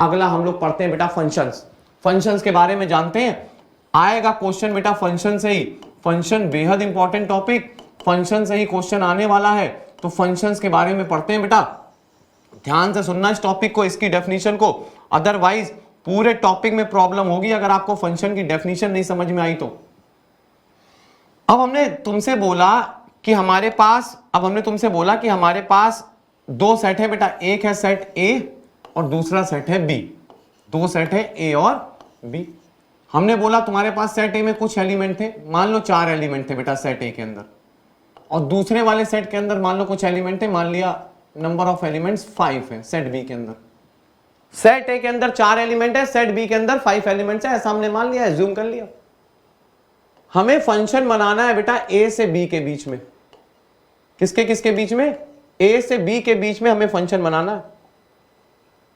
अगला हम लोग पढ़ते हैं बेटा फंक्शंस। फंक्शंस के बारे में जानते हैं, आएगा क्वेश्चन बेटा फंक्शन से ही। फंक्शन बेहद इंपॉर्टेंट टॉपिक, फंक्शन से ही क्वेश्चन आने वाला है, तो फंक्शंस के बारे में पढ़ते हैं बेटा। ध्यान से सुनना इस टॉपिक को, इसकी डेफिनेशन को, अदरवाइज पूरे टॉपिक में प्रॉब्लम होगी अगर आपको फंक्शन की डेफिनेशन नहीं समझ में आई तो। अब हमने तुमसे बोला कि हमारे पास दो सेट है बेटा, एक है सेट ए और दूसरा सेट है बी। दो सेट है ए और बी। हमने बोला तुम्हारे पास सेट ए में कुछ एलिमेंट थे, मान लो 4 एलिमेंट थे बेटा सेट ए के अंदर, और दूसरे वाले सेट के अंदर मान लो कुछ एलिमेंट थे, मान लिया नंबर ऑफ एलिमेंट्स 5 है सेट बी के अंदर। सेट ए के अंदर 4 एलिमेंट है, सेट बी के अंदर 5 एलिमेंट्स है, ऐसा हमने मान लिया, एज्यूम कर लिया। हमें फंक्शन बनाना है बेटा ए से बी के बीच में। किसके किसके बीच में? ए से बी के बीच में हमें फंक्शन बनाना है।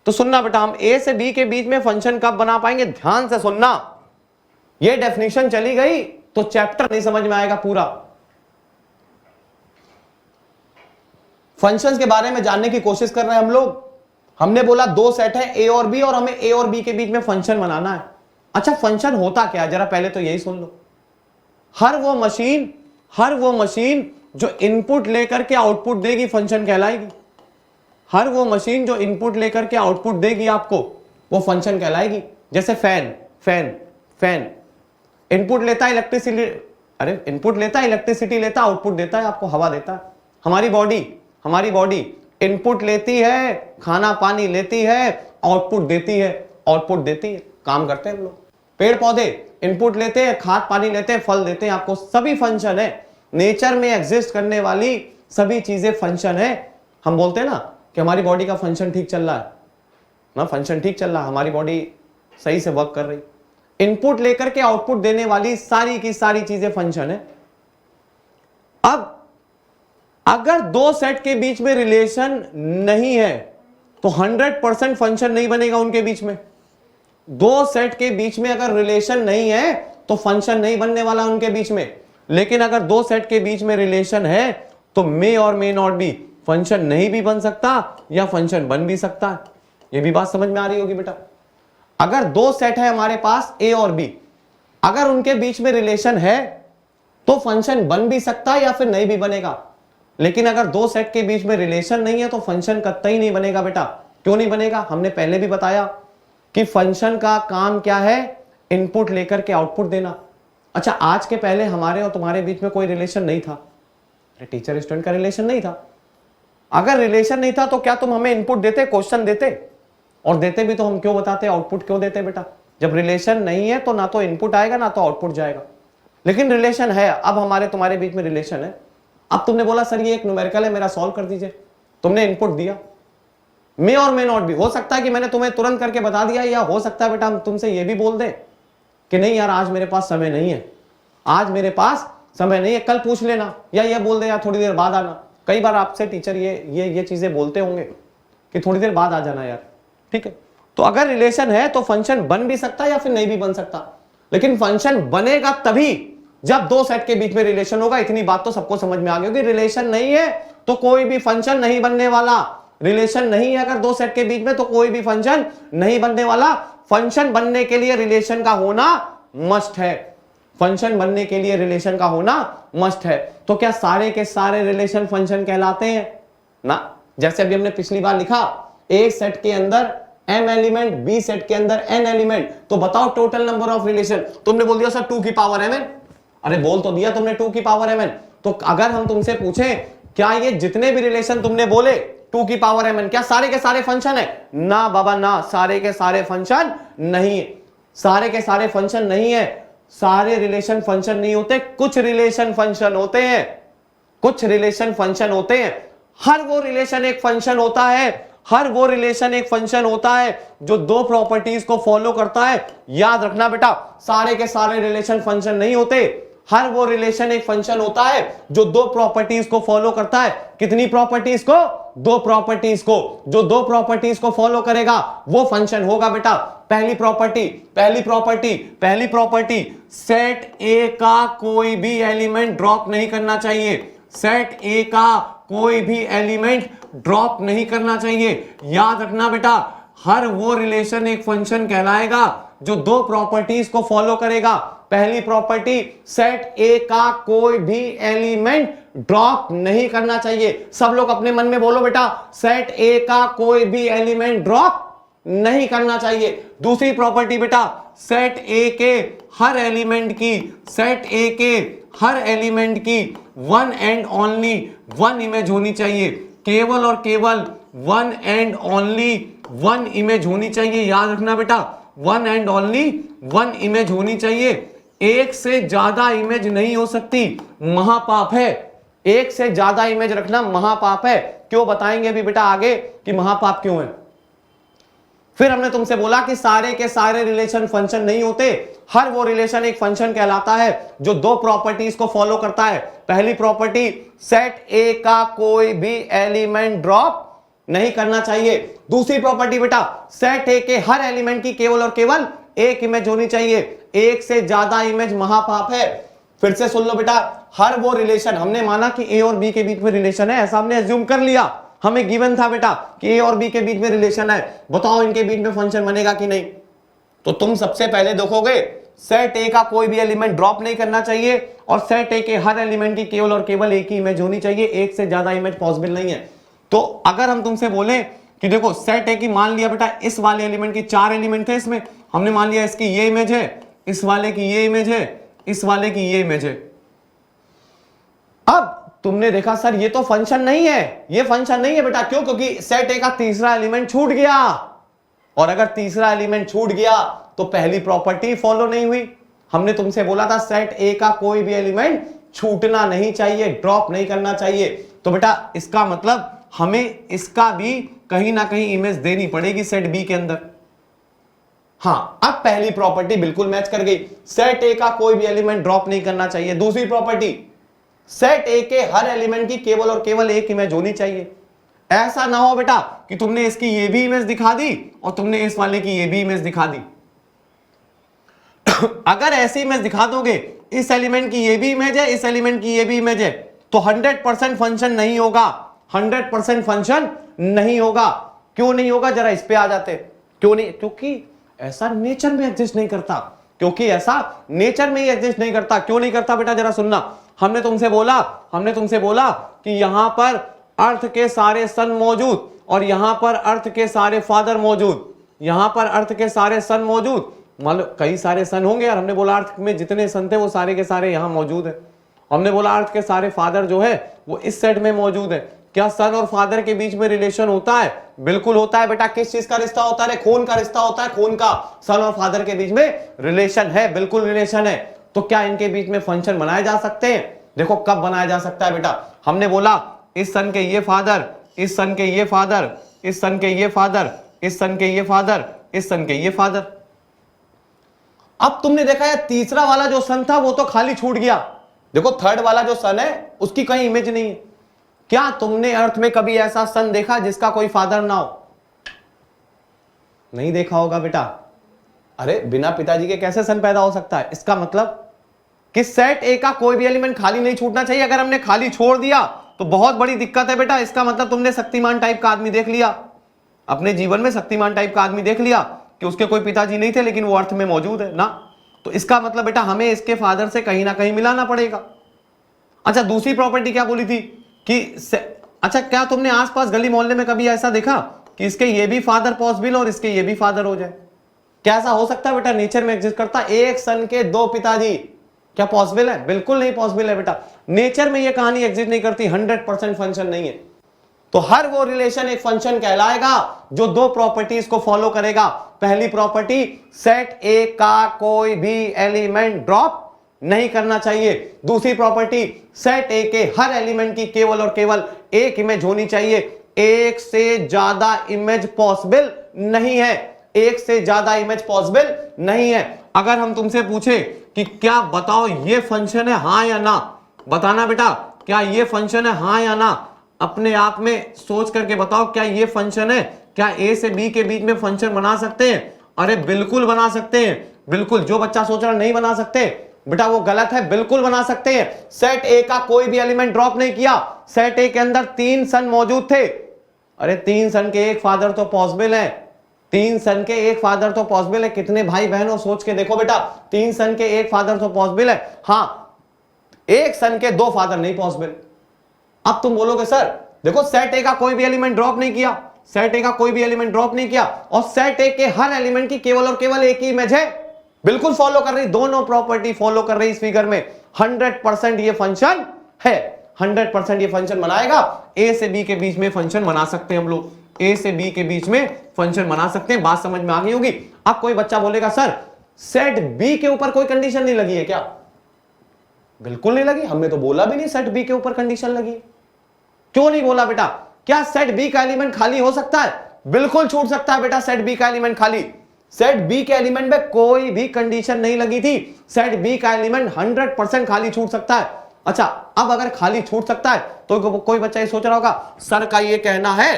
तो सुनना बेटा, हम ए से बी के बीच में फंक्शन कब बना पाएंगे? ध्यान से सुनना, ये डेफिनेशन चली गई तो चैप्टर नहीं समझ में आएगा पूरा। फंक्शंस के बारे में जानने की कोशिश कर रहे हैं हम लोग। हमने बोला दो सेट है ए और बी, और हमें ए और बी के बीच में फंक्शन बनाना है। अच्छा, फंक्शन होता क्या है जरा पहले तो यही सुन लो। हर वो मशीन जो इनपुट लेकर के आउटपुट देगी फंक्शन कहलाएगी। हर वो मशीन जो इनपुट लेकर के आउटपुट देगी आपको, वो फंक्शन कहलाएगी। जैसे फैन इनपुट लेता है इलेक्ट्रिसिटी, लेता, आउटपुट देता है, आपको हवा देता है। हमारी बॉडी इनपुट लेती है, खाना पानी लेती है, आउटपुट देती है, काम करते हैं हम लोग। पेड़ पौधे इनपुट लेते हैं, खाद पानी लेते हैं, फल देते हैं आपको, सभी फंक्शन है। नेचर में एग्जिस्ट करने वाली सभी चीजें फंक्शन है। हम बोलते हैं ना कि हमारी बॉडी का फंक्शन ठीक चल रहा है ना, फंक्शन ठीक चल रहा है, हमारी बॉडी सही से वर्क कर रही। इनपुट लेकर के आउटपुट देने वाली सारी की सारी चीजें फंक्शन है। अब अगर दो सेट के बीच में रिलेशन नहीं है तो 100% फंक्शन नहीं बनेगा उनके बीच में। दो सेट के बीच में अगर रिलेशन नहीं है तो फंक्शन नहीं बनने वाला उनके बीच में। लेकिन अगर दो सेट के बीच में रिलेशन है तो मे और मे नॉट बी, फंक्शन नहीं भी बन सकता या फंक्शन बन भी सकता है। यह भी बात समझ में आ रही होगी बेटा। अगर दो सेट है हमारे पास ए और बी, अगर उनके बीच में रिलेशन है तो फंक्शन बन भी सकता है या फिर नहीं भी बनेगा। लेकिन अगर दो सेट के बीच में रिलेशन नहीं है तो फंक्शन कतई नहीं बनेगा बेटा। क्यों नहीं बनेगा? हमने पहले भी बताया कि फंक्शन का काम क्या है, इनपुट लेकर के आउटपुट देना। अच्छा, आज के पहले हमारे और तुम्हारे बीच में कोई रिलेशन नहीं था, टीचर स्टूडेंट का रिलेशन नहीं था। अगर रिलेशन नहीं था तो क्या तुम हमें इनपुट देते, क्वेश्चन देते? और देते भी तो हम क्यों बताते, आउटपुट क्यों देते बेटा? जब रिलेशन नहीं है तो ना तो इनपुट आएगा ना तो आउटपुट जाएगा। लेकिन रिलेशन है, अब हमारे तुम्हारे बीच में रिलेशन है। अब तुमने बोला सर ये एक न्यूमेरिकल है, मेरा सॉल्व कर दीजिए। तुमने इनपुट दिया, मे और मे नॉट भी। हो सकता है कि मैंने तुम्हें तुरंत करके बता दिया, या हो सकता है बेटा हम तुमसे ये भी बोल दें कि नहीं यार आज मेरे पास समय नहीं है, कल पूछ लेना, या ये बोल दे यार थोड़ी देर बाद आना। कई बार आपसे टीचर ये चीजें बोलते होंगे कि थोड़ी देर बाद आ जाना यार, ठीक है। तो अगर रिलेशन है तो फंक्शन बन भी सकता है या फिर नहीं भी बन सकता। लेकिन फंक्शन बनेगा तभी जब दो सेट के बीच में रिलेशन होगा। इतनी बात तो सबको समझ में आ गई होगी। रिलेशन नहीं है तो कोई भी फंक्शन नहीं बनने वाला। रिलेशन नहीं है अगर दो सेट के बीच में तो कोई भी फंक्शन नहीं बनने वाला। फंक्शन बनने के लिए रिलेशन का होना मस्ट है। फंक्शन बनने के लिए रिलेशन का होना मस्ट है। तो क्या सारे के सारे रिलेशन फंक्शन कहलाते हैं? ना। जैसे अभी हमने पिछली बार लिखा, ए सेट के अंदर m एलिमेंट, बी सेट के अंदर n एलिमेंट, तो बताओ टोटल नंबर ऑफ रिलेशन। तुमने बोल दिया सर 2 की पावर mn। अरे बोल तो दिया तुमने 2 की पावर mn। तो अगर हम तुमसे पूछें क्या ये जितने भी रिलेशन तुमने बोले 2 की पावर mn, क्या सारे के सारे फंक्शन है? ना बाबा ना, सारे के सारे फंक्शन नहीं है। सारे के सारे फंक्शन नहीं है। सारे रिलेशन फंक्शन नहीं होते, कुछ रिलेशन फंक्शन होते हैं। कुछ रिलेशन फंक्शन होते हैं। हर वो रिलेशन एक फंक्शन होता है। हर वो रिलेशन एक फंक्शन होता है जो दो प्रॉपर्टीज को फॉलो करता है। याद रखना बेटा, सारे के सारे रिलेशन फंक्शन नहीं होते। हर वो रिलेशन एक फंक्शन होता है जो दो प्रॉपर्टीज को फॉलो करता है। कितनी प्रॉपर्टीज को? दो प्रॉपर्टीज को। जो दो प्रॉपर्टीज को फॉलो करेगा वो फंक्शन होगा बेटा। पहली प्रॉपर्टी, सेट ए का कोई भी एलिमेंट ड्रॉप नहीं करना चाहिए। सेट ए का कोई भी एलिमेंट ड्रॉप नहीं करना चाहिए। याद रखना बेटा, हर वो रिलेशन एक फंक्शन कहलाएगा जो दो प्रॉपर्टीज को फॉलो करेगा। पहली प्रॉपर्टी, सेट ए का कोई भी एलिमेंट ड्रॉप नहीं करना चाहिए। सब लोग अपने मन में बोलो बेटा, सेट ए का कोई भी एलिमेंट ड्रॉप नहीं करना चाहिए। दूसरी प्रॉपर्टी बेटा, सेट ए के हर एलिमेंट की, सेट ए के हर एलिमेंट की one and only one image होनी चाहिए। केवल और केवल one and only one image होनी चाहिए। याद रखना बेटा, one and only one image होनी चाहिए। एक से ज्यादा इमेज नहीं हो सकती, महापाप है। एक से ज्यादा इमेज रखना महापाप है। क्यों, बताएंगे अभी बेटा आगे कि महापाप क्यों है। फिर हमने तुमसे बोला कि सारे के सारे रिलेशन फंक्शन नहीं होते। हर वो रिलेशन एक फंक्शन कहलाता है जो दो प्रॉपर्टीज को फॉलो करता है। पहली प्रॉपर्टी, सेट ए का कोई भी एलिमेंट ड्रॉप नहीं करना चाहिए। दूसरी प्रॉपर्टी बेटा, सेट ए के हर एलिमेंट की केवल और केवल एक इमेज होनी चाहिए। एक से ज्यादा इमेज महापाप है। फिर से सुन लो बेटा, हर वो रिलेशन, हमने माना कि ए और बी के बीच में रिलेशन है, ऐसा हमने एज्यूम कर लिया। हमें गिवन था बेटा कि ए और बी के बीच में रिलेशन है, बताओ इनके बीच में फंक्शन बनेगा कि नहीं। तो तुम सबसे पहले देखोगे सेट ए का कोई भी एलिमेंट ड्रॉप नहीं करना चाहिए और सेट ए के हर एलिमेंट की केवल और केवल एक ही इमेज होनी चाहिए। एक से ज्यादा इमेज पॉसिबल नहीं है। तो अगर हम तुमसे बोले कि देखो सेट ए की, मान लिया बेटा इस वाले एलिमेंट की चार एलिमेंट थे, इसमें हमने मान लिया इसकी ये इमेज है, इस वाले की ये इमेज है, इस वाले की ये इमेज है। अब तुमने देखा सर ये तो फंक्शन नहीं है, ये फंक्शन नहीं है बेटा। क्यों, क्योंकि सेट ए का तीसरा एलिमेंट छूट गया, और अगर तीसरा एलिमेंट छूट गया तो पहली प्रॉपर्टी फॉलो नहीं हुई। हमने तुमसे बोला था सेट ए का कोई भी एलिमेंट छूटना नहीं चाहिए, ड्रॉप नहीं करना चाहिए। तो बेटा इसका मतलब हमें इसका भी कहीं ना कहीं इमेज देनी पड़ेगी सेट बी के अंदर। हाँ, अब पहली प्रॉपर्टी बिल्कुल मैच कर गई, सेट ए का कोई भी एलिमेंट ड्रॉप नहीं करना चाहिए। दूसरी प्रॉपर्टी, सेट ए के हर एलिमेंट की केवल और केवल एक इमेज होनी चाहिए। ऐसा ना हो बेटा कि तुमने इसकी ये भी इमेज दिखा दी और तुमने इस वाले की ये भी इमेज दिखा दी। अगर ऐसी इमेज दिखा दोगे, इस एलिमेंट की ये भी इमेज है, इस एलिमेंट की ये भी इमेज है, तो 100% फंक्शन नहीं होगा। 100% फंक्शन नहीं होगा। क्यों नहीं होगा, जरा इस पे आ जाते। क्यों नहीं, क्योंकि ऐसा नेचर में एग्जिस्ट नहीं करता। क्योंकि ऐसा नेचर में ही एग्जिस्ट नहीं करता। क्यों नहीं करता बेटा, जरा सुनना। हमने तुमसे बोला कि यहां पर अर्थ के सारे सन मौजूद और यहां पर अर्थ के सारे फादर मौजूद, यहां पर अर्थ के सारे सन मौजूद। मान लो कई सारे सन होंगे यार, हमने बोला अर्थ में जितने सन थे वो सारे के सारे यहां मौजूद है। हमने बोला अर्थ के सारे फादर जो है वो इस सेट में मौजूद है। क्या सन और फादर के बीच में रिलेशन होता है? बिल्कुल होता है बेटा। किस चीज का रिश्ता होता है? खून का रिश्ता होता है, खून का। सन और फादर के बीच में रिलेशन है, बिल्कुल रिलेशन है। तो क्या इनके बीच में फंक्शन बनाए जा सकते हैं? देखो कब बनाया जा सकता है बेटा। हमने बोला इस सन के ये फादर, इस सन के ये फादर, इस सन के ये फादर, इस सन के ये फादर, इस सन के ये फादर। अब तुमने देखा यार तीसरा वाला जो सन था वो तो खाली छूट गया। देखो थर्ड वाला जो सन है उसकी कहीं इमेज नहीं है। क्या तुमने अर्थ में कभी ऐसा सन देखा जिसका कोई फादर ना हो? नहीं देखा होगा बेटा। अरे बिना पिताजी के कैसे सन पैदा हो सकता है? इसका मतलब कि सेट ए का कोई भी एलिमेंट खाली नहीं छूटना चाहिए। अगर हमने खाली छोड़ दिया तो बहुत बड़ी दिक्कत है बेटा। इसका मतलब तुमने शक्तिमान टाइप का आदमी देख लिया अपने जीवन में, शक्तिमान टाइप का आदमी देख लिया कि उसके कोई पिताजी नहीं थे लेकिन वो अर्थ में मौजूद है ना। तो इसका मतलब बेटा हमें इसके फादर से कहीं ना कहीं मिलाना पड़ेगा। अच्छा दूसरी प्रॉपर्टी क्या बोली थी कि अच्छा क्या तुमने आसपास गली मोहल्ले में कभी ऐसा देखा कि इसके ये भी फादर पॉसिबल और इसके ये भी फादर हो जाए? क्या ऐसा हो सकता है बेटा? नेचर में एग्जिस्ट करता है एक सन के दो पिताजी। क्या पॉसिबल है? बिल्कुल नहीं पॉसिबल है बेटा। नेचर में ये कहानी एग्जिस्ट नहीं करती। 100% फंक्शन नहीं है। तो हर वो रिलेशन एक फंक्शन कहलाएगा जो दो प्रॉपर्टीज को फॉलो करेगा। पहली प्रॉपर्टी, सेट ए का कोई भी एलिमेंट ड्रॉप नहीं करना चाहिए। दूसरी प्रॉपर्टी, सेट ए के हर एलिमेंट की केवल और केवल एक इमेज होनी चाहिए। एक से ज्यादा इमेज पॉसिबल नहीं है। एक से ज्यादा इमेज पॉसिबल नहीं है। अगर हम तुमसे पूछे कि क्या बताओ ये फंक्शन है हाँ या ना, बताना बेटा क्या ये फंक्शन है हाँ या ना। अपने आप में सोच करके बताओ क्या ये फंक्शन है? क्या ए से बी के बीच में फंक्शन बना सकते हैं? अरे बिल्कुल बना सकते हैं। बिल्कुल, जो बच्चा सोच रहा नहीं बना सकते बेटा वो गलत है। बिल्कुल बना सकते हैं। सेट ए का कोई भी एलिमेंट ड्रॉप नहीं किया। सेट ए के अंदर 3 सन मौजूद थे। अरे 3 सन के एक फादर तो पॉसिबल है। 3 सन के एक फादर तो पॉसिबल है। कितने भाई बहनों सोच के देखो बेटा, 3 सन के एक फादर तो पॉसिबल है, हाँ 1 सन के 2 फादर नहीं पॉसिबल। अब तुम बोलोगे सर देखो सेट ए का कोई भी एलिमेंट ड्रॉप नहीं किया, सेट ए का कोई भी एलिमेंट ड्रॉप नहीं किया और सेट ए के हर एलिमेंट की केवल और केवल एक ही इमेज है। बिल्कुल फॉलो कर रही, दोनों प्रॉपर्टी फॉलो कर रही इस फिगर में। 100% ये फंक्शन है, 100% ये फंक्शन बनाएगा। ए से बी के बीच में फंक्शन बना सकते हैं हम लोग, ए से बी के बीच में फंक्शन बना सकते हैं। बात समझ में आ गई होगी। अब कोई बच्चा बोलेगा सर सेट बी के ऊपर कोई कंडीशन नहीं लगी है क्या? बिल्कुल नहीं लगी, हमने तो बोला भी नहीं सेट बी के ऊपर कंडीशन लगी। क्यों नहीं बोला बेटा? क्या सेट बी का एलिमेंट खाली हो सकता है? बिल्कुल छूट सकता है बेटा सेट बी का एलिमेंट खाली। सेट बी के एलिमेंट में कोई भी कंडीशन नहीं लगी थी, सेट बी का एलिमेंट 100% खाली छूट सकता है। अच्छा अब अगर खाली छूट सकता है तो कोई बच्चा ये सोच रहा होगा सर का ये कहना है,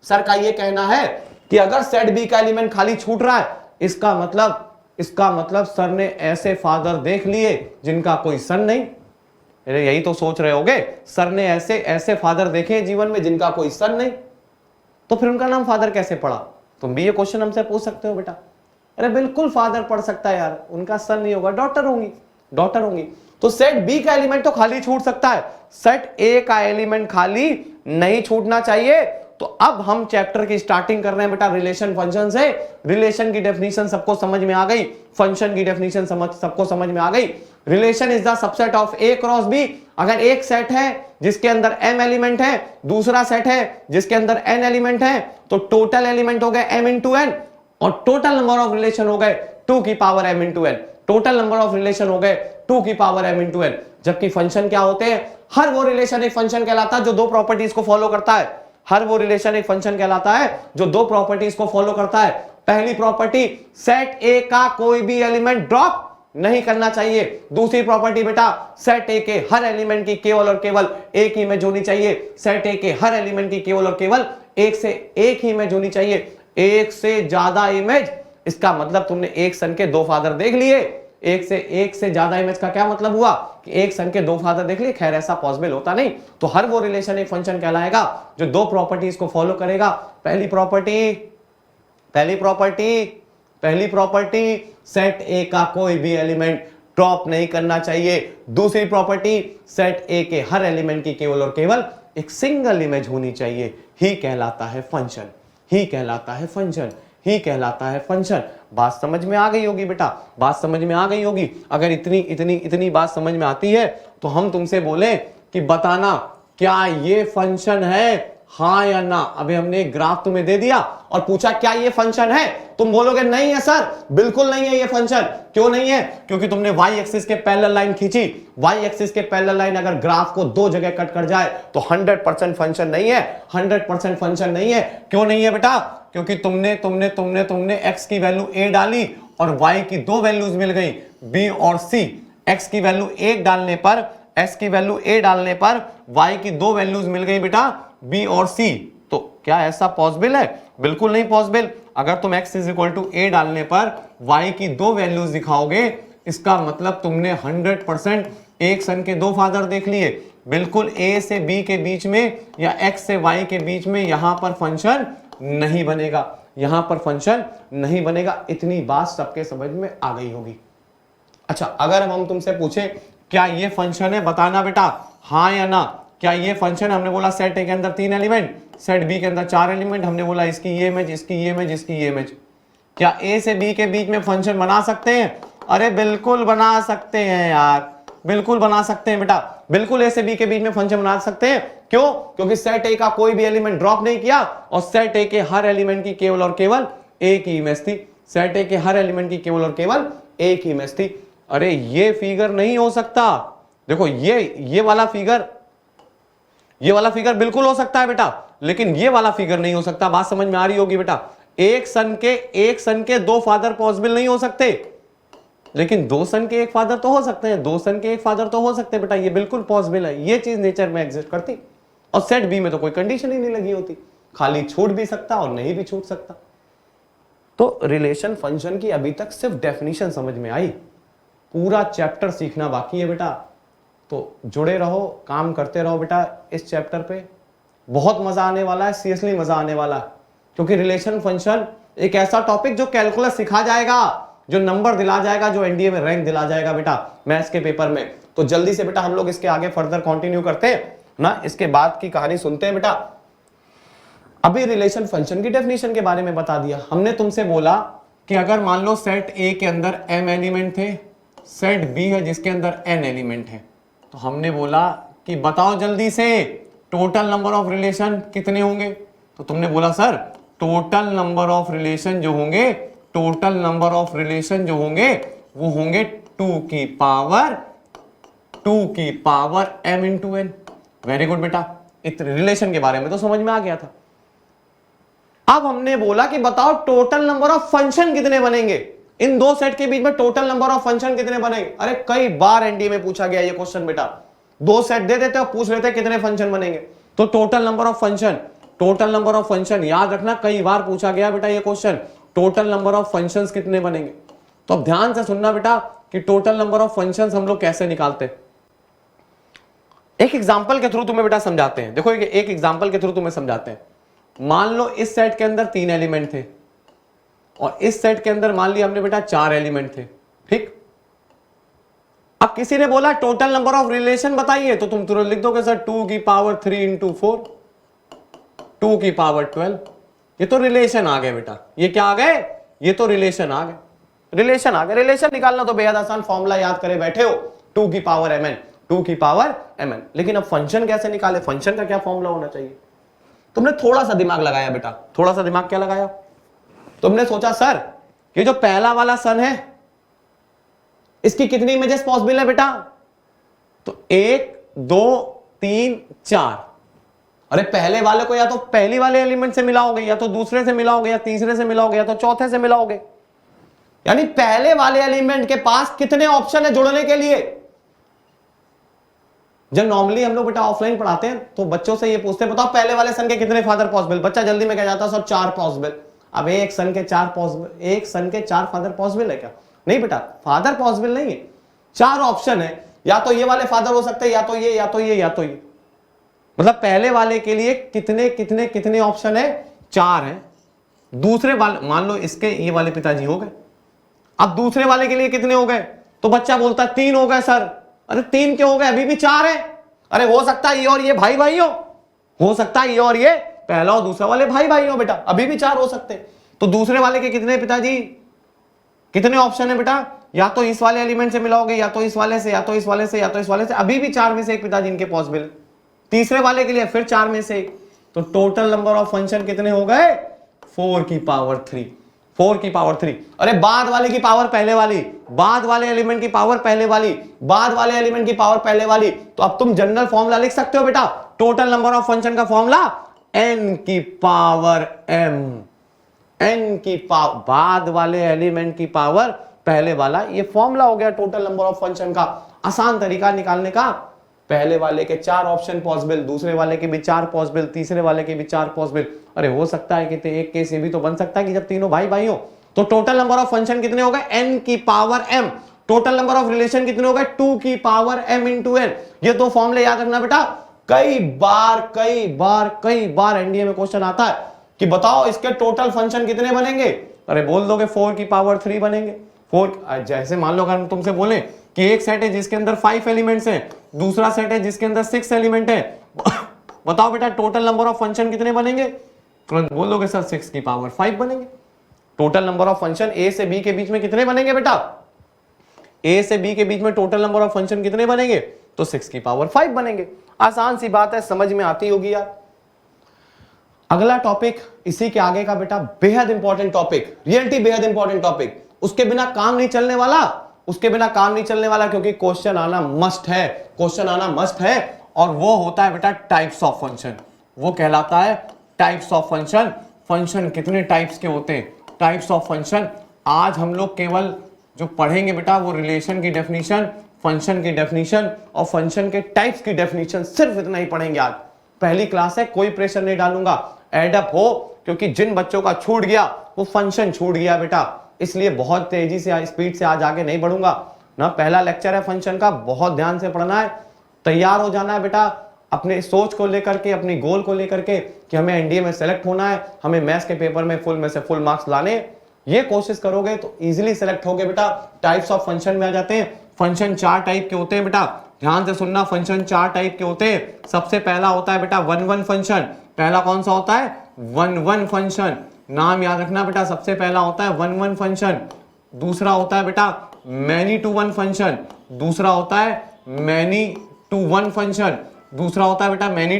सर का ये कहना है कि अगर सेट बी का एलिमेंट खाली छूट रहा है इसका मतलब सर ने ऐसे फादर देख लिए जिनका कोई सन नहीं। अरे यही तो सोच रहे होगे, सर ने ऐसे ऐसे फादर देखे जीवन में जिनका कोई सन नहीं, तो फिर उनका नाम फादर कैसे पड़ा? तुम भी ये क्वेश्चन हमसे पूछ सकते हो बेटा। अरे बिल्कुल फादर पढ़ सकता है यार, उनका सन नहीं होगा, डॉटर होंगी, डॉटर होंगी। तो सेट बी का एलिमेंट तो खाली छूट सकता है, सेट ए का एलिमेंट खाली नहीं छूटना चाहिए। तो अब हम चैप्टर की स्टार्टिंग कर रहे हैं बेटा रिलेशन फंक्शन से। रिलेशन की डेफिनेशन सबको समझ में आ गई, फंक्शन की डेफिनेशन सबको समझ में आ गई। Relation is the subset of A cross B. अगर एक सेट है जिसके अंदर m एलिमेंट है, दूसरा सेट है जिसके अंदर n एलिमेंट है, तो टोटल एलिमेंट हो गए m इंटू n और टोटल नंबर ऑफ रिलेशन हो गए 2 की power m into n। Total number of relation हो गए 2 की पावर m इंटू n। जबकि फंक्शन क्या होते हैं? हर वो रिलेशन एक फंक्शन कहलाता है जो दो प्रॉपर्टीज को फॉलो करता है। हर वो रिलेशन एक फंक्शन कहलाता है जो दो प्रॉपर्टीज को फॉलो करता है। पहली प्रॉपर्टी सेट ए का कोई भी एलिमेंट ड्रॉप नहीं करना चाहिए। दूसरी प्रॉपर्टी बेटा सेट ए के हर एलिमेंट की केवल और केवल एक ही इमेज होनी चाहिए। सेट ए के हर एलिमेंट की केवल और केवल एक से एक ही इमेज होनी चाहिए। एक से ज्यादा इमेज, इसका मतलब तुमने एक सन के 2 फादर देख लिए। एक से ज्यादा इमेज का क्या मतलब हुआ कि एक सन के 2 फादर देख लिए। खैर ऐसा पॉसिबल होता नहीं, तो हर वो रिलेशन एक फंक्शन कहलाएगा जो दो प्रॉपर्टीज को फॉलो करेगा। पहली प्रॉपर्टी सेट ए का कोई भी एलिमेंट ड्रॉप नहीं करना चाहिए। दूसरी प्रॉपर्टी सेट ए के हर एलिमेंट की केवल और केवल एक सिंगल इमेज होनी चाहिए। ही कहलाता है फंक्शन, ही कहलाता है फंक्शन, ही कहलाता है फंक्शन। बात समझ में आ गई होगी बेटा, बात समझ में आ गई होगी। अगर इतनी बात समझ में आती है तो हम तुमसे बोले कि बताना क्या ये फंक्शन है, हाँ या ना। अभी हमने एक ग्राफ तुम्हें दे दिया और पूछा क्या ये फंक्शन है, तुम बोलोगे नहीं है सर, बिल्कुल नहीं है ये फंक्शन। क्यों नहीं है? क्योंकि तुमने y एक्सिस के पैरेलल लाइन खींची। y एक्सिस के पैरेलल लाइन अगर ग्राफ को 2 जगह कट कर जाए तो 100% फंक्शन नहीं है, 100% फंक्शन नहीं है। क्यों नहीं है बेटा? क्योंकि तुमने x की वैल्यू a डाली और y की 2 वैल्यूज मिल गई b और c। x की वैल्यू 1 डालने पर, x की वैल्यू a डालने पर y की 2 वैल्यूज मिल गई बेटा b और c। तो क्या ऐसा पॉसिबल है? बिल्कुल नहीं पॉसिबल। अगर तुम x is equal to a डालने पर y की 2 वैल्यूज दिखाओगे, इसका मतलब तुमने 100% एक सन के 2 फादर देख लिए। बिल्कुल a से b के बीच में या x से y के बीच में यहां पर फंक्शन नहीं बनेगा, यहां पर फंक्शन नहीं बनेगा। इतनी बात सबके समझ में आ गई होगी। अच्छा अगर हम तुमसे पूछे क्या ये फंक्शन है, बताना बेटा हाँ या ना। क्या ये फंक्शन, हमने बोला सेट ए के अंदर 3 एलिमेंट, सेट बी के अंदर 4 एलिमेंट, हमने बोला इसकी ये इमेज, इसकी ये इमेज, इसकी ये इमेज। क्या ए से बी के बीच में फंक्शन बना सकते हैं? अरे बिल्कुल बना सकते हैं यार, बिल्कुल बना सकते हैं बेटा, बिल्कुल ए से बी के बीच में फंक्शन बना सकते हैं। क्यों? क्योंकि सेट ए का कोई भी एलिमेंट ड्रॉप नहीं किया और सेट ए के हर एलिमेंट की केवल और केवल एक ही इमेज थी। सेट ए के हर एलिमेंट की केवल और केवल एक ही इमेज थी। अरे ये फिगर नहीं हो सकता। देखो ये वाला फिगर बिल्कुल हो सकता है बेटा, लेकिन ये वाला फिगर नहीं हो सकता। बात समझ में आ रही होगी बेटा। एक सन के 2 फादर पॉसिबल नहीं हो सकते, लेकिन 2 सन के 1 फादर तो हो सकते हैं, 2 सन के 1 फादर तो हो सकते हैं बेटा, ये बिल्कुल पॉसिबल है। ये चीज नेचर में एग्जिस्ट करती। और सेट बी में तो कोई कंडीशन ही नहीं लगी होती, खाली छूट भी सकता और नहीं भी छूट सकता। तो रिलेशन फंक्शन की अभी तक सिर्फ डेफिनेशन समझ में आई, पूरा चैप्टर सीखना बाकी है बेटा। तो जुड़े रहो, काम करते रहो बेटा इस चैप्टर पे। बहुत मजा आने वाला है, सीरियसली मजा आने वाला है, क्योंकि रिलेशन फंक्शन एक ऐसा टॉपिक जो कैलकुलस सिखा जाएगा, जो नंबर दिला जाएगा, जो एनडीए में रैंक दिला जाएगा बेटा मैथ्स के पेपर में। तो जल्दी से बेटा हम लोग इसके आगे फर्दर कंटिन्यू करते हैं ना, इसके बाद की कहानी सुनते हैं बेटा। अभी रिलेशन फंक्शन की डेफिनेशन के बारे में बता दिया हमने, तुमसे बोला कि अगर मान लो सेट ए के अंदर m एलिमेंट थे, सेट बी है जिसके अंदर n एलिमेंट है, तो हमने बोला कि बताओ जल्दी से टोटल नंबर ऑफ रिलेशन कितने होंगे। तो तुमने बोला sir total number of relation जो होंगे, टोटल नंबर ऑफ रिलेशन जो होंगे वो होंगे 2 की power m into n। Very good बेटा, इतने रिलेशन के बारे में तो समझ में आ गया था। अब हमने बोला कि बताओ टोटल नंबर ऑफ फंक्शन कितने बनेंगे, इन दो सेट के बीच में टोटल नंबर ऑफ फंक्शन कितने बनेंगे। अरे कई बार एनडीए में पूछा गया ये क्वेश्चन बेटा, दो सेट दे देते और पूछ लेते कितने फंक्शन बनेंगे। तो total number of function, total number of function याद रखना, कई बार पूछा गया बेटा ये question, total number of functions कितने बनेंगे। तो अब ध्यान से सुनना बेटा कि टोटल नंबर ऑफ फंक्शंस हम लोग कैसे निकालते हैं। एक एग्जांपल के थ्रू तुम्हें बेटा समझाते हैं। देखो एक एग्जांपल के थ्रू तुम्हें समझाते हैं। मान लो इस सेट के अंदर 3 एलिमेंट थे और इस सेट के अंदर मान लिया हमने बेटा 4 एलिमेंट थे, ठीक। अब किसी ने बोला टोटल नंबर ऑफ रिलेशन बताइए, तो तुम तुरंत लिख दोगे सर 2 की पावर 3 इंटू 4, 2 की पावर 12। ये तो रिलेशन आ गए बेटा, ये क्या आ गए, ये तो रिलेशन आ गए, रिलेशन आ गए। रिलेशन निकालना तो बेहद आसान, फॉर्मूला याद करे बैठे हो 2 की पावर mn, 2 की पावर mn। लेकिन अब फंक्शन कैसे निकाले, फंक्शन का क्या फॉर्मूला होना चाहिए। तुमने थोड़ा सा दिमाग लगाया बेटा, थोड़ा सा दिमाग क्या लगाया, तुमने सोचा सर ये जो पहला वाला सन है इसकी कितनी इमेजेस पॉसिबल है बेटा, तो 1 2 3 4। अरे पहले वाले को या तो पहली वाले एलिमेंट से मिलाओगे, या तो दूसरे से मिलाओगे, या तीसरे से मिलाओगे, या तो चौथे से मिलाओगे। यानी पहले वाले एलिमेंट के पास कितने ऑप्शन है जुड़ने के लिए। जब नॉर्मली हम लोग बेटा ऑफलाइन पढ़ाते हैं तो बच्चों से ये पूछते हैं बताओ पहले वाले सन के कितने फादर पॉसिबल। बच्चा जल्दी में कह जाता है सर 4 पॉसिबल। अब एक सन के 4 पॉसिबल, एक सन के 4 फादर पॉसिबल है क्या, नहीं बेटा, फादर पॉसिबल नहीं है, 4 ऑप्शन है, या तो ये वाले फादर हो सकते हैं, या तो ये, या तो ये, या तो ये। मतलब पहले वाले के लिए कितने कितने कितने ऑप्शन है, 4 है। दूसरे वाले मान लो इसके ये वाले पिताजी हो गए, अब दूसरे वाले के लिए कितने हो गए, तो बच्चा बोलता है 3 हो गए सर। अरे 3 क्यों हो गए, अभी भी 4 है। अरे हो सकता है ये और ये भाई भाई हो सकता है ये और ये पहला और दूसरा वाले भाई भाई हो बेटा, अभी भी 4 हो सकते। तो दूसरे वाले के कितने पिताजी, कितने ऑप्शन है बेटा, या तो इस वाले एलिमेंट से मिलाओगे, या तो इस वाले से, या तो इस वाले से, या तो इस वाले से, अभी भी 4 में से एक पिताजी इनके पॉसिबल। तीसरे वाले के लिए फिर 4 में से एक। तो टोटल नंबर ऑफ फंक्शन कितने हो गए, 4 की पावर 3, 4 की पावर 3। अरे बाद वाले की पावर पहले वाली, बाद वाले एलिमेंट की पावर पहले वाली, बाद वाले एलिमेंट की पावर पहले वाली। तो अब तुम जनरल फॉर्मूला लिख सकते हो बेटा, टोटल नंबर ऑफ फंक्शन का फॉर्मूला n की पावर m, n की पावर बाद वाले एलिमेंट की पावर पहले वाला। ये फॉर्मूला हो गया टोटल नंबर ऑफ फंक्शन का। आसान तरीका निकालने का, पहले वाले के 4 ऑप्शन पॉसिबल, दूसरे वाले के भी 4 पॉसिबल, तीसरे वाले के भी 4 पॉसिबल। अरे हो सकता है कि एक केस ये भी तो बन सकता है कि जब तीनों भाई भाई हो। तो टोटल नंबर ऑफ फंक्शन कितने हो गए, n की power m। Total number of relation कितने हो गए, 2 की पावर m इंटू n। ये दो फॉर्मूले याद रखना बेटा, कई बार एनडीए में क्वेश्चन आता है कि बताओ इसके टोटल फंक्शन कितने बनेंगे। अरे बोल दोगे 4 की पावर 3 बनेंगे। 4 जैसे मान लो अगर तुमसे बोले कि एक सेट है जिसके अंदर 5 एलिमेंट्स हैं, दूसरा सेट है जिसके अंदर 6 एलिमेंट है, बताओ बेटा टोटल नंबर ऑफ फंक्शन कितने बनेंगे। तुरंत बोल दोगे सर 6 की पावर 5 बनेंगे। टोटल नंबर ऑफ फंक्शन ए से बी के बीच में कितने बनेंगे बेटा, ए से बी के बीच में टोटल नंबर ऑफ फंक्शन कितने बनेंगे, तो 6 की पावर 5 बनेंगे। आसान सी बात है, समझ में आती होगी यार। अगला टॉपिक इसी के आगे का बेटा बेहद इंपॉर्टेंट टॉपिक, रियलिटी बेहद इंपॉर्टेंट टॉपिक, उसके बिना काम नहीं चलने वाला, उसके बिना काम नहीं चलने वाला, क्योंकि क्वेश्चन आना मस्ट है, क्वेश्चन आना मस्ट है। और वो होता है बेटा टाइप्स ऑफ फंक्शन, वो कहलाता है टाइप्स ऑफ फंक्शन। फंक्शन कितने टाइप्स के होते हैं, टाइप्स ऑफ फंक्शन। आज हम लोग केवल जो पढ़ेंगे बेटा वो रिलेशन की डेफिनेशन, फंक्शन की डेफिनेशन और फंक्शन के टाइप्स की डेफिनेशन, सिर्फ इतना ही पढ़ेंगे आज। पहली क्लास है, कोई प्रेशर नहीं डालूंगा, एडअप हो, क्योंकि जिन बच्चों का छूट गया वो फंक्शन छूट गया बेटा, इसलिए बहुत तेजी से स्पीड से आज आगे नहीं बढ़ूंगा ना। पहला लेक्चर है फंक्शन का, बहुत ध्यान से पढ़ना है, तैयार हो जाना है बेटा। अपने सोच को लेकर के, अपनी गोल को लेकर के कि हमें एनडीए में सेलेक्ट होना है, हमें मैथ्स के पेपर में फुल में से फुल मार्क्स लाने, ये कोशिश करोगे तो इजीली सेलेक्ट होगे बेटा। टाइप्स ऑफ फंक्शन में आ जाते हैं। फंक्शन 4 टाइप के होते हैं बेटा, ध्यान से सुनना। फंक्शन 4 टाइप के होते हैं। सबसे पहला होता है बेटा 1-1 फंक्शन। पहला कौन सा होता है? 1-1 फंक्शन। नाम याद रखना बेटा, सबसे पहला होता है 1-1 फंक्शन। दूसरा होता है बेटा मैनी टू वन फंक्शन। दूसरा होता है मैनी टू वन फंक्शन। दूसरा होता है बेटा मैनी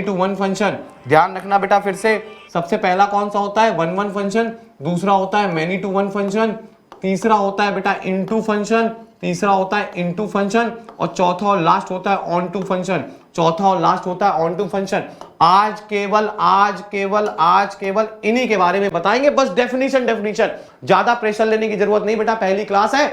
टू वन फंक्शन। ध्यान रखना बेटा फिर से, सबसे पहला कौन सा होता है? 1-1 फंक्शन। दूसरा होता है मैनी टू वन फंक्शन। तीसरा होता है बेटा इनटू फंक्शन। तीसरा होता है इनटू फंक्शन। और चौथा और लास्ट होता है ऑन टू फंक्शन। चौथा और लास्ट होता है ऑन टू फंक्शन। आज केवल इन्हीं के बारे में बताएंगे, बस डेफिनेशन। ज्यादा प्रेशर लेने की जरूरत नहीं बेटा, पहली क्लास है।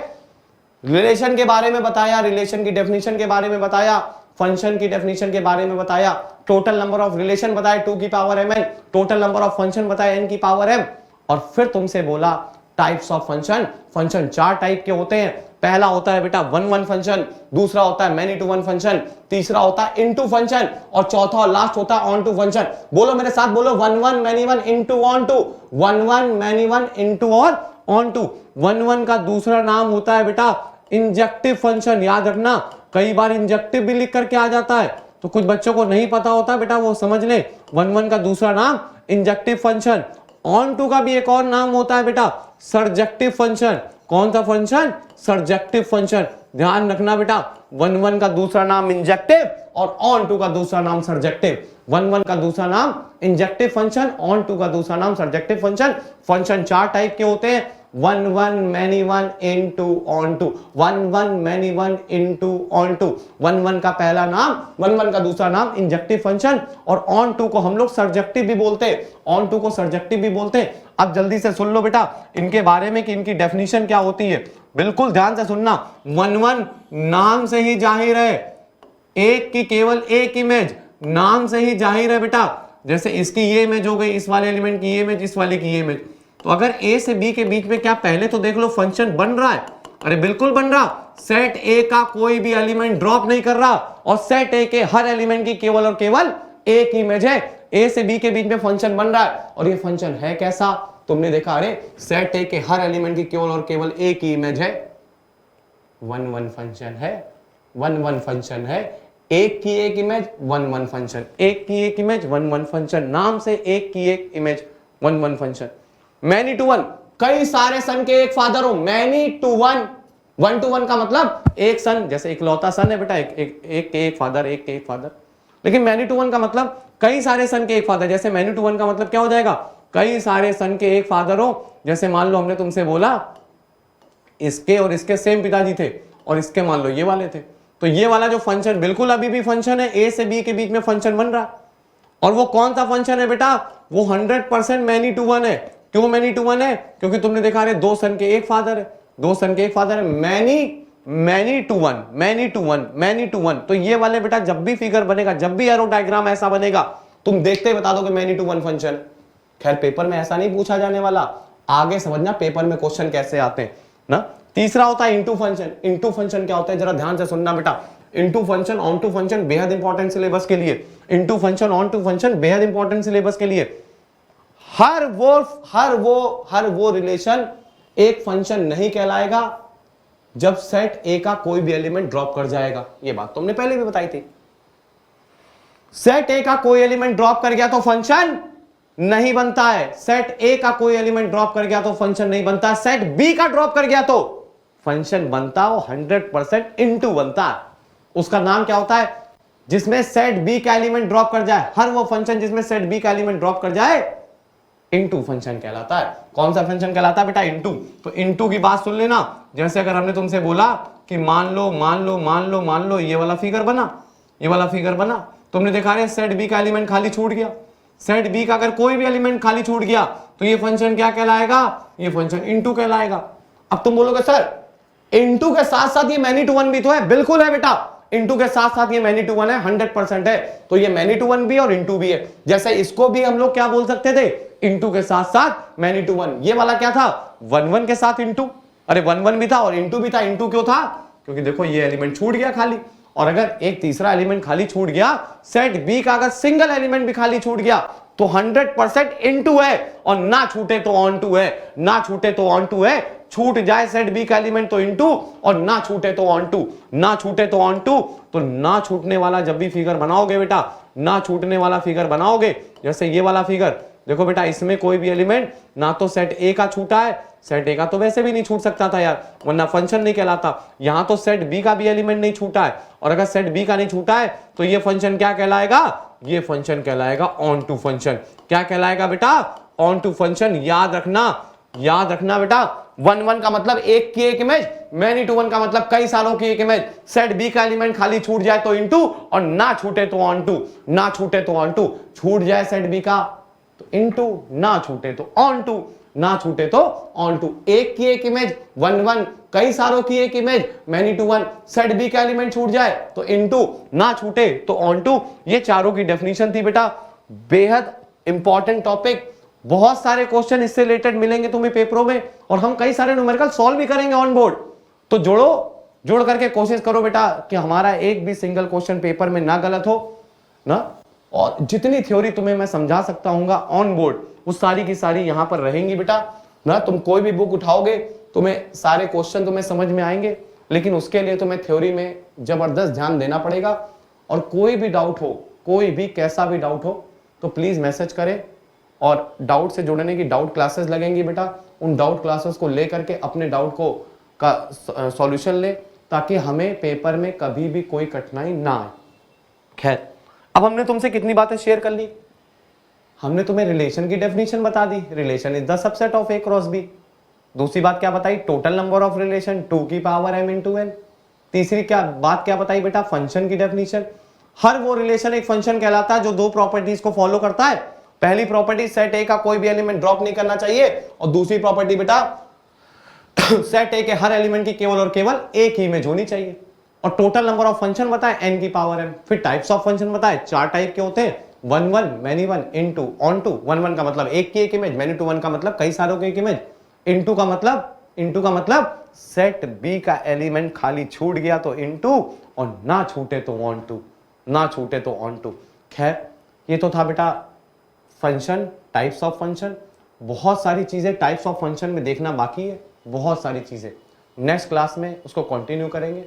रिलेशन के बारे में बताया, रिलेशन की डेफिनेशन के बारे में बताया, फंक्शन की डेफिनेशन के बारे में बताया, टोटल नंबर ऑफ रिलेशन बताया 2 की power mn, total number of function बताया n की पावर m, और फिर तुमसे बोला types of function. Function 4 type के होते हैं। पहला होता है बेटा 1-1 फंक्शन, दूसरा होता है मैनी टू वन फंक्शन, तीसरा होता है इनटू फंक्शन, और चौथा और लास्ट होता है ऑन टू फंक्शन। बोलो मेरे साथ, बोलो 1-1 many one into onto. 1-1 many one into और ऑन टू। 1-1 का दूसरा नाम होता है बेटा इंजेक्टिव फंक्शन। याद रखना, कई बार इंजेक्टिव भी लिख करके आ जाता है, तो कुछ बच्चों को नहीं पता होता बेटा, वो समझ ले। 1-1 का दूसरा नाम इंजेक्टिव फंक्शन। ऑन टू का भी एक और नाम होता है बेटा सर्जेक्टिव फंक्शन। कौन सा फंक्शन? Surjective function. ध्यान रखना बेटा, 1-1 का दूसरा नाम इंजेक्टिव और ऑन टू का दूसरा नाम सर्जेक्टिव। 1-1 का दूसरा नाम इंजेक्टिव फंक्शन, ऑन टू का दूसरा नाम सर्जेक्टिव फंक्शन। फंक्शन 4 टाइप के होते हैं। 1-1 many one into onto. 1-1 many one into onto. 1-1 का पहला नाम, 1-1 का दूसरा नाम इंजेक्टिव फंक्शन, और ऑन टू को हम लोग सर्जेक्टिव भी बोलते हैं। ऑन टू को सर्जेक्टिव भी बोलते हैं। अब जल्दी से सुन लो बेटा इनके बारे में कि इनकी डेफिनेशन क्या होती है। बिल्कुल ध्यान से सुनना। 1-1 नाम से ही जाहिर है, एक की केवल एक इमेज, नाम से ही जाहिर है बेटा। जैसे इसकी ये इमेज हो गई, इस वाले एलिमेंट की ये इमेज, इस वाले की ये इमेज। तो अगर ए से बी के बीच में क्या, पहले तो देख लो फंक्शन बन रहा है। अरे बिल्कुल बन रहा। सेट ए का कोई भी एलिमेंट ड्रॉप नहीं कर रहा, और सेट ए के हर एलिमेंट की केवल और केवल एक इमेज है। ए से बी के बीच में फंक्शन बन रहा है, और ये फंक्शन है कैसा? तुमने देखा, अरे सेट ए के हर एलिमेंट की केवल और केवल एक ही इमेज है। 1-1 फंक्शन है। 1-1 फंक्शन है। एक की एक इमेज, 1-1 फंक्शन। एक की एक इमेज, 1-1 फंक्शन। नाम से एक की एक image, 1-1 function. Many to one, कई सारे सन के एक फादर हो। मैनी टू वन, 1-1 का मतलब एक सन, जैसे इकलौता सन है बेटा, एक के एक फादर, एक के एक फादर। लेकिन मैनी टू वन का मतलब कई सारे सन के एक फादर। जैसे मैनी टू वन का मतलब क्या हो जाएगा? कई सारे सन के एक फादर हो। जैसे मान लो हमने तुमसे बोला इसके और इसके सेम पिताजी थे, और इसके मान लो ये वाले थे, तो ये वाला जो फंक्शन बिल्कुल अभी भी फंक्शन है। ए से बी के बीच में फंक्शन बन रहा, और वो कौन सा फंक्शन है बेटा? वो 100% मैनी टू वन है। क्यों मैनी टू वन है? क्योंकि तुमने देखा रहे 2 सन के एक फादर है, 2 सन के एक फादर है। Many to one. तो ये वाले बेटा जब भी फिगर बनेगा, जब भी एरो डायग्राम ऐसा बनेगा, तुम देखते ही बता दो कि मैनी टू वन फंक्शन। खैर पेपर में ऐसा नहीं पूछा जाने वाला, आगे समझना पेपर में क्वेश्चन कैसे आते हैं ना। तीसरा होता है इनटू फंक्शन। इनटू फंक्शन क्या होता है, जरा ध्यान से सुनना बेटा। Into function, onto function बेहद इंपॉर्टेंट सिलेबस के लिए। Into function, onto function बेहद इंपॉर्टेंट सिलेबस के लिए। हर वो रिलेशन एक फंक्शन नहीं कहलाएगा जब सेट ए का कोई भी एलिमेंट ड्रॉप कर जाएगा। ये बात तुमने पहले भी बताई थी। सेट ए का कोई एलिमेंट ड्रॉप कर गया तो फंक्शन नहीं बनता है। सेट ए का कोई एलिमेंट ड्रॉप कर गया तो फंक्शन नहीं बनता। सेट बी का ड्रॉप कर गया तो फंक्शन बनता, वो 100% इनटू बनता है। उसका नाम क्या होता है? जिसमें सेट बी का एलिमेंट ड्रॉप कर जाए, हर वो फंक्शन जिसमें सेट बी का एलिमेंट ड्रॉप कर जाए, इनटू फंक्शन कहलाता है। कौन सा फंक्शन कहलाता है बेटा? इनटू। तो इनटू की बात सुन लेना। जैसे अगर हमने तुमसे बोला कि मान लो ये वाला फिगर बना, ये वाला फिगर बना, तुमने देखा रहे सेट बी का एलिमेंट खाली छूट गया। सेट बी का अगर कोई भी एलिमेंट खाली छूट गया तो ये फंक्शन क्या कहलाएगा? ये फंक्शन इनटू कहलाएगा। अब तुम बोलोगे सर इनटू के साथ साथ ये मैनी टू वन भी तो है। बिल्कुल है बेटा, इनटू के साथ साथ ये मैनी टू वन है, 100% है। तो ये मैनी टू वन भी और इनटू भी है। जैसे इसको भी हम लोग क्या बोल सकते थे? इनटू के साथ साथ मैनी टू वन। ये वाला क्या था? 1-1 के साथ इनटू। अरे 1-1 भी था और इनटू भी था। इनटू क्यों था? क्योंकि देखो ये एलिमेंट छूट गया खाली, और अगर एक तीसरा एलिमेंट खाली छूट गया, सेट बी का अगर सिंगल एलिमेंट भी खाली छूट गया तो 100% इनटू है, और ना छूटे तो ऑन टू है, ना छूटे तो ऑन टू है। छूट जाए सेट बी का एलिमेंट तो इनटू, और ना छूटे तो ऑन टू, ना छूटे तो ऑन टू। तो ना छूटने वाला जब भी फिगर बनाओगे बेटा, ना छूटने वाला फिगर बनाओगे, जैसे ये वाला फिगर देखो बेटा, इसमें कोई भी एलिमेंट ना तो सेट ए का छूटा है, सेट ए का तो वैसे भी नहीं छूट सकता था यार, वरना फंक्शन नहीं कहलाता। यहां तो सेट बी का भी एलिमेंट नहीं छूटा है, और अगर सेट बी का नहीं छूटा है तो ये फंक्शन क्या कहलाएगा? ये फंक्शन कहलाएगा ऑन टू फंक्शन। क्या कहलाएगा बेटा? Onto function. याद रखना, याद रखना बेटा, 1 1 का मतलब एक की एक इमेज, मैनी टू 1 का मतलब कई सालों की एक इमेज। सेट बी का एलिमेंट खाली छूट जाए तो इनटू, और ना छूटे तो ऑन टू, ना छूटे तो ऑन टू। छूट जाए सेट बी का तो इनटू, ना छूटे तो ऑन टू, ना छूटे तो ऑन टू। एक की एक इमेज 1 1, कई सारों की एक image many to 1। Set B का एलिमेंट छूट जाए तो इनटू, ना छूटे तो ऑन टू। ये चारों की डेफिनेशन थी बेटा, बेहद इंपॉर्टेंट टॉपिक। बहुत सारे क्वेश्चन इससे रिलेटेड मिलेंगे तुम्हें पेपरों में, और हम कई सारे न्यूमेरिकल सॉल्व भी करेंगे ऑन बोर्ड। तो जोड़ करके कोशिश करो बेटा कि हमारा एक भी सिंगल क्वेश्चन पेपर में ना गलत हो ना। और जितनी थ्योरी तुम्हें मैं समझा सकता हूँ ऑन बोर्ड, वो सारी की सारी यहां पर रहेंगी बेटा ना। तुम कोई भी बुक उठाओगे, तुम्हें सारे क्वेश्चन तुम्हें समझ में आएंगे, लेकिन उसके लिए तुम्हें थ्योरी में जबरदस्त ध्यान देना पड़ेगा। और कोई भी डाउट हो, कोई भी कैसा भी डाउट हो, तो प्लीज मैसेज करें। और डाउट से जुड़ने की डाउट क्लासेस लगेंगी बेटा, उन डाउट क्लासेस को लेकर के अपने डाउट को का सॉल्यूशन ले, ताकि हमें पेपर में कभी भी कोई कठिनाई ना आए। खैर, अब हमने तुमसे कितनी बातें शेयर कर ली। हमने तुम्हें रिलेशन की डेफिनेशन बता दी, relation is the subset of A cross B. दूसरी बात क्या बताई? टोटल नंबर ऑफ रिलेशन 2 की पावर m इंटू n। तीसरी बात क्या बताई बेटा? फंक्शन की डेफिनेशन। हर वो रिलेशन एक फंक्शन कहलाता है जो दो प्रॉपर्टीज को फॉलो करता है। पहली प्रॉपर्टी, सेट ए का कोई भी एलिमेंट ड्रॉप नहीं करना चाहिए, और दूसरी प्रॉपर्टी बेटा, सेट ए के हर एलिमेंट की केवल और केवल एक ही इमेज होनी चाहिए। और टोटल नंबर ऑफ फंक्शन बताए n की पावर m। फिर टाइप्स ऑफ फंक्शन बताए, 4 टाइप के होते हैं, 1 1, मैनी 1, इनटू, ऑन टू। 1 1 का मतलब एक की एक इमेज, मैनी टू 1 का मतलब कई सारों की एक इमेज, इनटू का मतलब सेट बी का एलिमेंट खाली छूट गया तो इनटू, और ना छूटे तो ऑन टू, ना छूटे तो ऑन टू। खैर, ये तो था बेटा फंक्शन, टाइप्स ऑफ फंक्शन। बहुत सारी चीजें टाइप्स ऑफ फंक्शन में देखना बाकी है, बहुत सारी चीजें। नेक्स्ट क्लास में उसको कंटिन्यू करेंगे।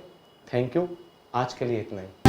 थैंक यू, आज के लिए इतना ही।